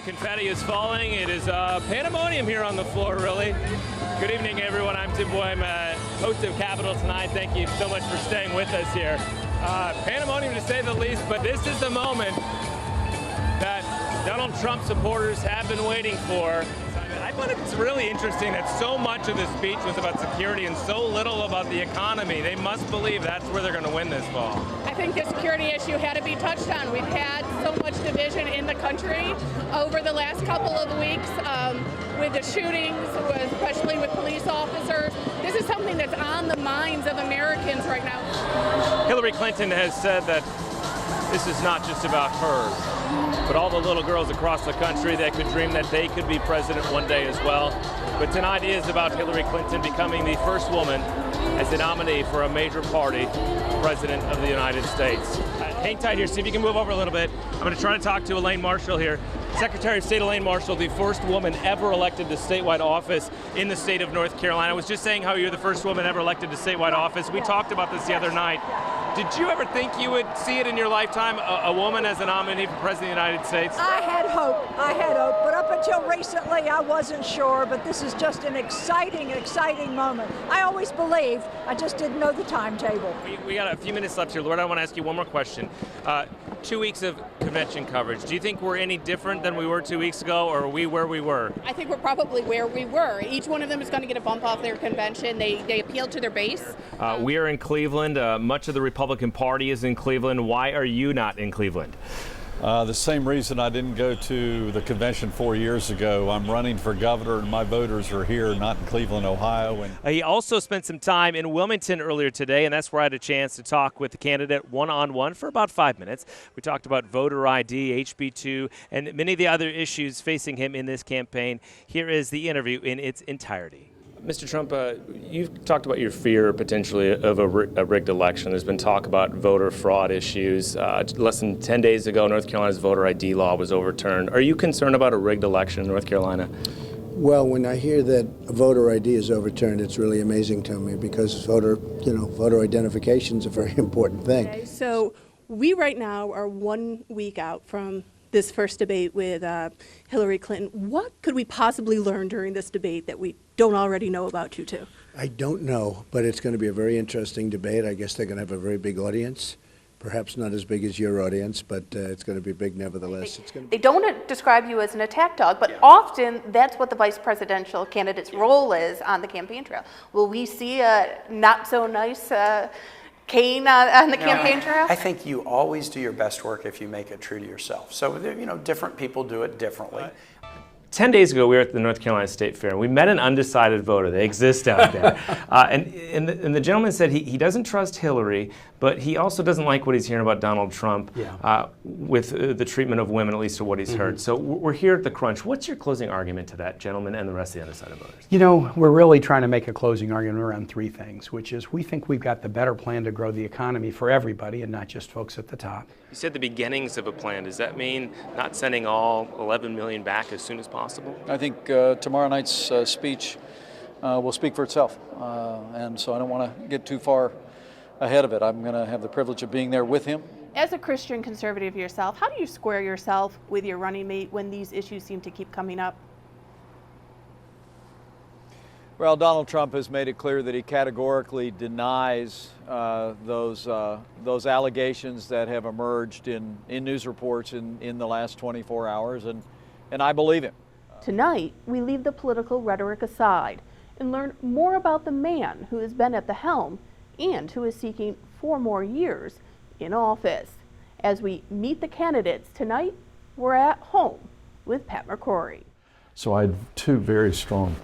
confetti is falling. It is pandemonium here on the floor, really. Good evening, everyone. I'm Tim Boehm, host of Capitol Tonight. Thank you so much for staying with us here. Pandemonium to say the least, but this is the moment that Donald Trump supporters have been waiting for. I thought it's really interesting that so much of the speech was about security and so little about the economy. They must believe that's where they're going to win this fall. I think the security issue had to be touched on. We've had so much division in the country over the last couple of weeks with the shootings, especially with police officers. This is something that's on the minds of Americans right now. Hillary Clinton has said that this is not just about her, but all the little girls across the country that could dream that they could be president one day as well. But tonight is about Hillary Clinton becoming the first woman as a nominee for a major party president of the United States. Hang tight here, see if you can move over a little bit. I'm going to try to talk to Elaine Marshall here. Secretary of State Elaine Marshall, the first woman ever elected to statewide office in the state of North Carolina. I was just saying how you're the first woman ever elected to statewide office. We talked about this the other night. Did you ever think you would see it in your lifetime, a woman as a nominee for President of the United States? I had hope, but up until recently I wasn't sure, but this is just an exciting moment. I always believed, I just didn't know the timetable. We got a few minutes left here. Lord, I want to ask you one more question. 2 weeks of convention coverage. Do you think we're any different than we were 2 weeks ago, or are we where we were? I think we're probably where we were. Each one of them is going to get a bump off their convention. They appeal to their base. We are in Cleveland. Much of the Republican Party is in Cleveland. Why are you not in Cleveland? The same reason I didn't go to the convention 4 years ago. I'm running for governor and my voters are here, not in Cleveland, Ohio. And he also spent some time in Wilmington earlier today, and that's where I had a chance to talk with the candidate one-on-one for about 5 minutes. We talked about voter ID, HB2, and many of the other issues facing him in this campaign. Here is the interview in its entirety. Mr. Trump, you've talked about your fear potentially of a rigged election. There's been talk about voter fraud issues. Less than 10 days ago, North Carolina's voter ID law was overturned. Are you concerned about a rigged election in North Carolina? Well, when I hear that voter ID is overturned, it's really amazing to me because voter identification is a very important thing. Okay, so we right now are 1 week out from this first debate with Hillary Clinton. What could we possibly learn during this debate that we don't already know about you two? I don't know, but it's going to be a very interesting debate. I guess they're going to have a very big audience. Perhaps not as big as your audience, but it's going to be big nevertheless. They don't describe you as an attack dog, but often that's what the vice presidential candidate's role is on the campaign trail. Will we see a not so nice cane on the campaign trail? I think you always do your best work if you make it true to yourself. So, different people do it differently. 10 days ago, we were at the North Carolina State Fair, and we met an undecided voter. They exist out there. And the gentleman said he doesn't trust Hillary, but he also doesn't like what he's hearing about Donald Trump with the treatment of women, at least to what he's heard. So we're here at the crunch. What's your closing argument to that gentleman and the rest of the undecided voters? You know, we're really trying to make a closing argument around three things, which is we think we've got the better plan to grow the economy for everybody and not just folks at the top. You said the beginnings of a plan. Does that mean not sending all 11 million back as soon as possible? I think tomorrow night's speech will speak for itself. And so I don't want to get too far ahead of it. I'm going to have the privilege of being there with him. As a Christian conservative yourself, how do you square yourself with your running mate when these issues seem to keep coming up? Well, Donald Trump has made it clear that he categorically denies those allegations that have emerged in news reports in the last 24 hours, and I believe him. Tonight, we leave the political rhetoric aside and learn more about the man who has been at the helm and who is seeking 4 more years in office. As we meet the candidates tonight, we're at home with Pat McCrory. So I had 2 very strong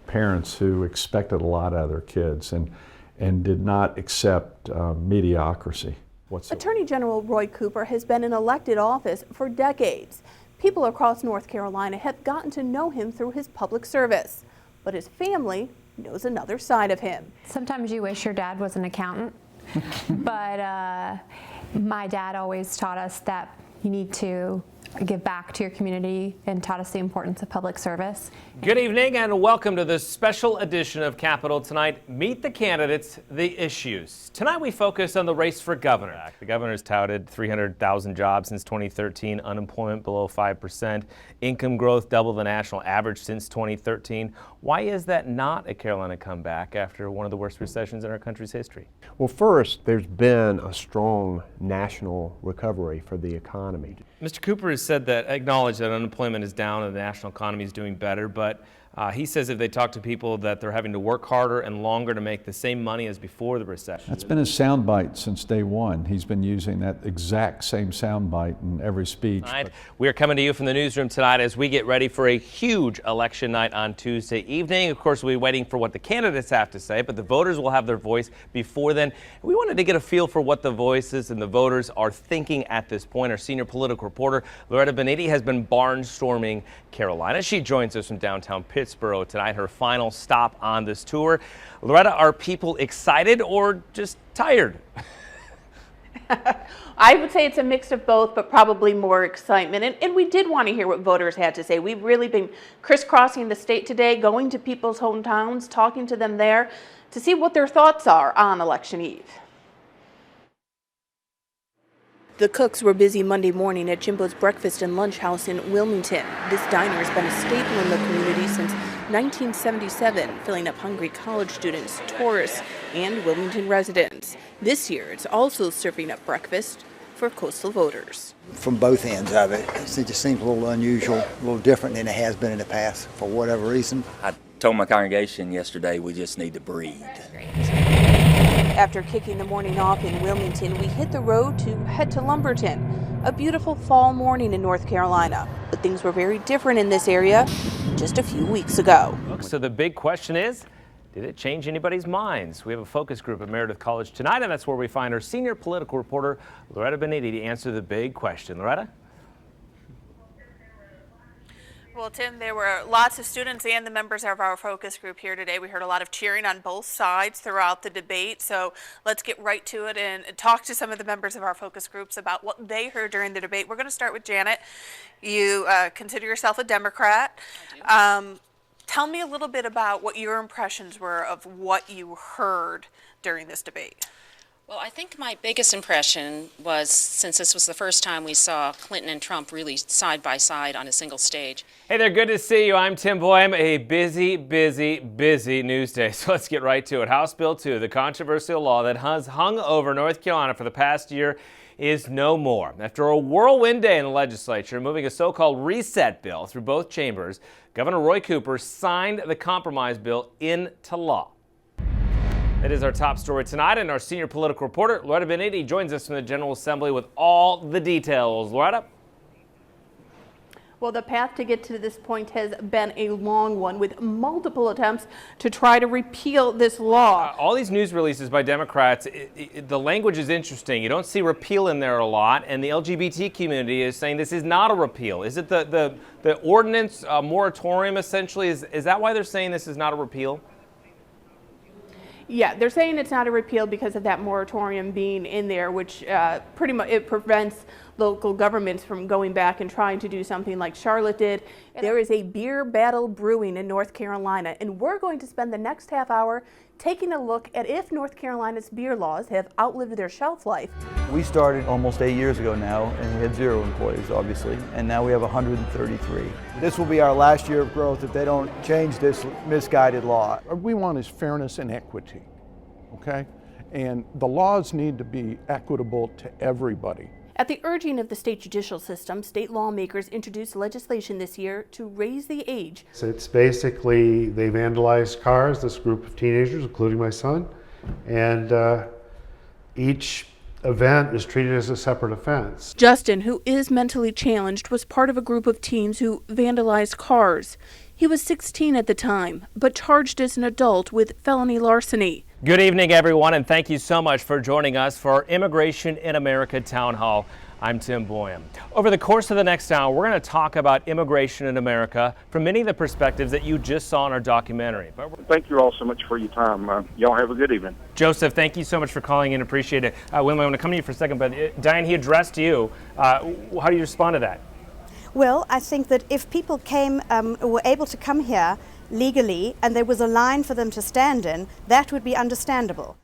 parents who expected a lot out of their kids and did not accept mediocrity whatsoever. Attorney General Roy Cooper has been in elected office for decades. People across North Carolina have gotten to know him through his public service, but his family knows another side of him. Sometimes you wish your dad was an accountant, but my dad always taught us that you need to give back to your community and taught us the importance of public service. Good evening and welcome to this special edition of Capitol Tonight. Meet the candidates, the issues. Tonight we focus on the race for governor. The governor has touted 300,000 jobs since 2013, unemployment below 5%, income growth double the national average since 2013. Why is that not a Carolina comeback after one of the worst recessions in our country's history? Well, first, there's been a strong national recovery for the economy. Mr. Cooper has said that, acknowledged that unemployment is down and the national economy is doing better, but he says if they talk to people that they're having to work harder and longer to make the same money as before the recession. That's been his soundbite since day one. He's been using that exact same soundbite in every speech. Tonight, we are coming to you from the newsroom tonight as we get ready for a huge election night on Tuesday evening. Of course, we'll be waiting for what the candidates have to say, but the voters will have their voice before then. We wanted to get a feel for what the voices and the voters are thinking at this point. Our senior political reporter, Loretta Beniti, has been barnstorming Carolina. She joins us from downtown Pittsburgh tonight, her final stop on this tour. Loretta, are people excited or just tired? I would say it's a mix of both, but probably more excitement. And we did want to hear what voters had to say. We've really been crisscrossing the state today, going to people's hometowns, talking to them there to see what their thoughts are on election eve. The cooks were busy Monday morning at Jimbo's Breakfast and Lunch House in Wilmington. This diner has been a staple in the community since 1977, filling up hungry college students, tourists, and Wilmington residents. This year, it's also serving up breakfast for coastal voters. From both ends of it, it just seems a little unusual, a little different than it has been in the past for whatever reason. I told my congregation yesterday we just need to breathe. After kicking the morning off in Wilmington, we hit the road to head to Lumberton. A beautiful fall morning in North Carolina. But things were very different in this area just a few weeks ago. So the big question is, did it change anybody's minds? We have a focus group at Meredith College tonight, and that's where we find our senior political reporter, Loretta Beniti, to answer the big question. Loretta? Well, Tim, there were lots of students and the members of our focus group here today. We heard a lot of cheering on both sides throughout the debate. So let's get right to it and talk to some of the members of our focus groups about what they heard during the debate. We're going to start with Janet. You consider yourself a Democrat. Tell me a little bit about what your impressions were of what you heard during this debate. Well, I think my biggest impression was, since this was the first time we saw Clinton and Trump really side by side on a single stage. Hey there, good to see you. I'm Tim Boehm. A busy news day. So let's get right to it. House Bill 2, the controversial law that has hung over North Carolina for the past year, is no more. After a whirlwind day in the legislature, moving a so-called reset bill through both chambers, Governor Roy Cooper signed the compromise bill into law. That is our top story tonight, and our senior political reporter, Loretta Beniti, joins us from the General Assembly with all the details. Loretta? Well, the path to get to this point has been a long one, with multiple attempts to try to repeal this law. All these news releases by Democrats, the language is interesting. You don't see repeal in there a lot, and the LGBT community is saying this is not a repeal. Is it the ordinance moratorium, essentially? Is that why they're saying this is not a repeal? Yeah, they're saying it's not a repeal because of that moratorium being in there, which pretty much it prevents local governments from going back and trying to do something like Charlotte did. There is a beer battle brewing in North Carolina, and we're going to spend the next half hour taking a look at if North Carolina's beer laws have outlived their shelf life. We started almost 8 years ago now, and we had 0 employees, obviously, and now we have 133. This will be our last year of growth if they don't change this misguided law. What we want is fairness and equity, okay? And the laws need to be equitable to everybody. At the urging of the state judicial system, state lawmakers introduced legislation this year to raise the age. So it's basically they vandalized cars, this group of teenagers, including my son, and each event is treated as a separate offense. Justin, who is mentally challenged, was part of a group of teens who vandalized cars. He was 16 at the time, but charged as an adult with felony larceny. Good evening, everyone, and thank you so much for joining us for our Immigration in America Town Hall. I'm Tim Boehm. Over the course of the next hour, we're going to talk about immigration in America from many of the perspectives that you just saw in our documentary. Thank you all so much for your time. Y'all have a good evening. Joseph, thank you so much for calling in. Appreciate it. William, I'm going to come to you for a second, but Diane, he addressed you. How do you respond to that? Well, I think that if people were able to come here legally and there was a line for them to stand in, that would be understandable.